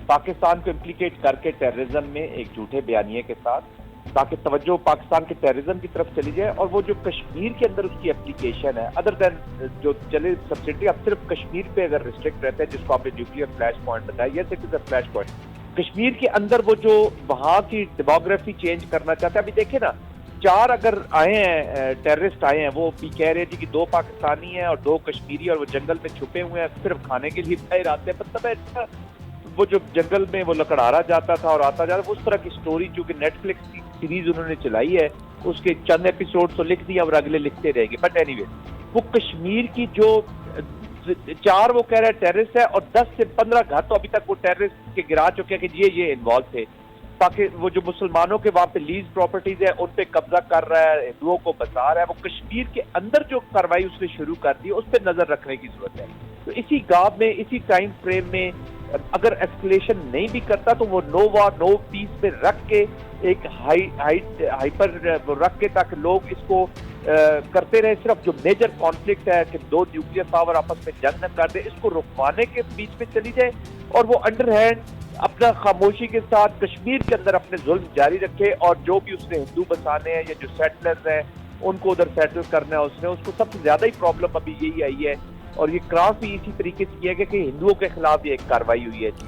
پاکستان کو امپلیکیٹ کر کے ٹیررزم میں ایک جھوٹے بیانیے کے ساتھ، تاکہ توجہ پاکستان کے ٹیررزم کی طرف چلی جائے، اور وہ جو کشمیر کے اندر اس کی اپلیکیشن ہے ادر دین جو چلے سبسڈری، اب صرف کشمیر پہ اگر ریسٹرکٹ رہتا ہے، جس کو آپ نے نیوکلیئر فلیش پوائنٹ بتایا، yes it is a flash point, Kashmir کے اندر وہ جو وہاں کی ڈیموگرافی چینج کرنا چاہتا ہے. ابھی دیکھیں نا، 4 اگر آئے ہیں ٹیررسٹ آئے ہیں، وہ بھی کہہ رہے تھے کہ 2 پاکستانی ہیں اور 2 کشمیری، اور وہ جنگل میں چھپے ہوئے ہیں، صرف کھانے کے لیے باہر آتے ہیں. مطلب ہے وہ جو جنگل میں وہ لکڑہارا جاتا تھا اور آتا جاتا، اس طرح کی سٹوری چونکہ نیٹ فلکس کی سیریز انہوں نے چلائی ہے، اس کے چند ایپیسوڈ تو لکھ دیے اور اگلے لکھتے رہیں گے. بٹ اینی وے، وہ کشمیر کی جو 4 وہ کہہ رہے ہیں ٹیررسٹ ہے، اور 10 سے 15 گھر تو ابھی تک وہ ٹیررسٹ کے گرا چکے ہیں کہ یہ انوالو تھے، تاکہ وہ جو مسلمانوں کے وہاں پہ لیز پراپرٹیز ہیں ان پہ قبضہ کر رہا ہے، ہندوؤں کو بچا رہا ہے. وہ کشمیر کے اندر جو کارروائی اس نے شروع کر دی اس پہ نظر رکھنے کی ضرورت ہے. تو اسی گاب میں، اسی ٹائم فریم میں اگر ایسکلیشن نہیں بھی کرتا تو وہ نو وار نو پیس پہ رکھ کے ایک ہائپر رکھ کے، تاکہ لوگ اس کو کرتے رہے. صرف جو میجر کانفلکٹ ہے کہ 2 نیوکلیئر پاور آپس میں جنگ نہ کر دے، اس کو رکوانے کے بیچ میں چلی جائے، اور وہ انڈر ہینڈ اپنا خاموشی کے ساتھ کشمیر کے اندر اپنے ظلم جاری رکھے، اور جو بھی اس نے ہندو بسانے ہیں یا جو سیٹلرز ہیں ان کو ادھر سیٹل کرنا ہے. اس کو سب سے زیادہ ہی پرابلم ابھی یہی آئی ہے، اور یہ کراس بھی اسی طریقے سے کیا گیا کہ ہندوؤں کے خلاف بھی ایک کارروائی ہوئی ہے. جی